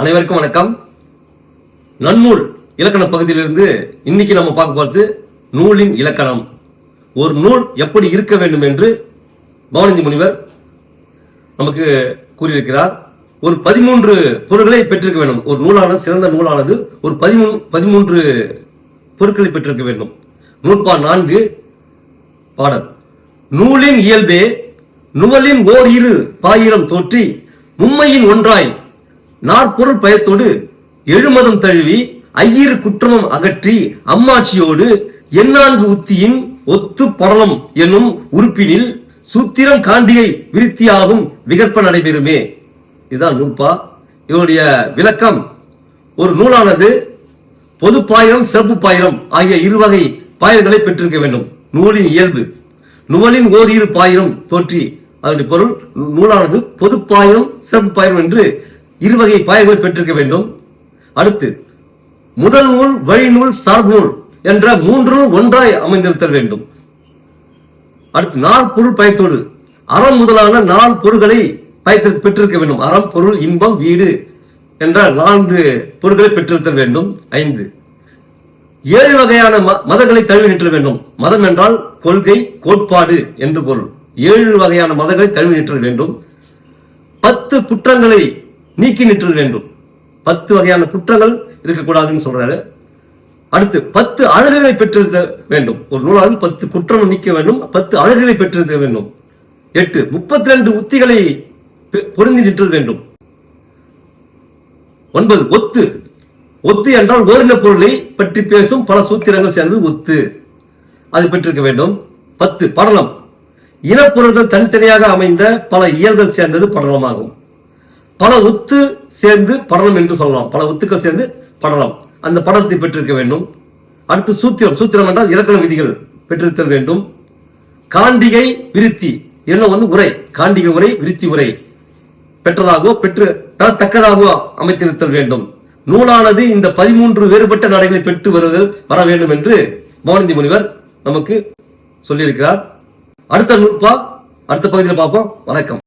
அனைவருக்கும் வணக்கம். நன்னூல் இலக்கண பகுதியிலிருந்து இன்னைக்கு நம்ம பார்க்க போறது நூலின் இலக்கணம். ஒரு நூல் எப்படி இருக்க வேண்டும் என்று பவானந்தி முனிவர் நமக்கு கூறியிருக்கிறார். ஒரு 13 பொருட்களை பெற்றிருக்க வேண்டும். ஒரு நூலானது, சிறந்த நூலானது ஒரு 13 பொருட்களை பெற்றிருக்க வேண்டும். நூற்பா 4 பாடல். நூலின் இயல்பே நுவலின் ஓர் இரு பாயிரம் தோற்றி மும்மையின் ஒன்றாய் நாற்பொருள் பயத்தோடு எழுமதம் தழுவி ஐயிரு குற்றமும் அகற்றி அம்மாட்சியோடு எண்ணான்கு உத்தியின் ஒத்து பரலம் என்னும் உறுப்பினில் சூத்திரம் காண்டிகை விருத்தியாகும் விகற்ப நடைபெறுமே. இதுதான் நூற்பா. இதனுடைய விளக்கம்: ஒரு நூலானது பொது பாயிரம், சிறப்பு பாயிரம் ஆகிய இருவகை பாயிரங்களை பெற்றிருக்க வேண்டும். நூலின் இயல்பு நுவலின் ஓர் இரு பாயிரம் தோற்றி, அதனுடைய பொருள் நூலானது பொது பாயிரம், சிறப்பு பாயிரம் என்று இருவகை பாயங்களை பெற்றிருக்க வேண்டும். அடுத்து முதல் நூல், வழிநூல், சார்பு நூல் என்ற 3 நூல் ஒன்றாய் அமைந்திருத்தல் வேண்டும். அடுத்து நாற்பொருள் பயத்தோடு அறம் முதலான 4 பொருள்களை பெற்றிருக்க வேண்டும். அறம், பொருள், இன்பம், வீடு என்ற 4 பொருள்களை பெற்றிருத்தல் வேண்டும். 5 7 வகையான மதங்களை தழுவி நிற்ற வேண்டும். மதம் என்றால் கொள்கை, கோட்பாடு என்று பொருள். 7 வகையான மதங்களை தழுவி நிற்றல் வேண்டும். 10 குற்றங்களை நீக்கி நிற்றல் வேண்டும். 10 வகையான குற்றங்கள் இருக்கக்கூடாதுன்னு சொல்றாரு. அடுத்து 10 அழகுகளை பெற்றிருக்க வேண்டும். ஒரு நூலாவது 10 குற்றம் நீக்க வேண்டும், 10 அழகுகளை பெற்றிருக்க வேண்டும். 8 32 உத்திகளை பொருந்தி நிற்றல் வேண்டும். 9 ஒத்து. ஒத்து என்றால் ஓரின பொருளை பற்றி பேசும் பல சூத்திரங்கள் சேர்ந்தது ஒத்து, அது பெற்றிருக்க வேண்டும். 10 படலம். இனப்பொருள்கள் தனித்தனியாக அமைந்த பல இயல்கள் சேர்ந்தது படலமாகும். பல ஒத்து சேர்ந்து படலம் என்று சொல்லலாம். பல ஒத்துக்கள் சேர்ந்து படலம், அந்த படலத்தை பெற்றிருக்க வேண்டும். அடுத்து சூத்திரம். சூத்திரம் என்றால் இலக்கண விதிகள் பெற்றிருத்தல் வேண்டும். காண்டிகை விருத்தி என்ன உரை, காண்டிகை உரை, விருத்தி உரை பெற்றதாகவோ பெறத்தக்கதாகவோ அமைத்திருத்தல் வேண்டும். நூலானது இந்த 13 வேறுபட்ட நடைகளை பெற்று வர வேண்டும் என்று பவானந்தி முனிவர் நமக்கு சொல்லியிருக்கிறார். அடுத்த நூற்பா அடுத்த பகுதியில் பார்ப்போம். வணக்கம்.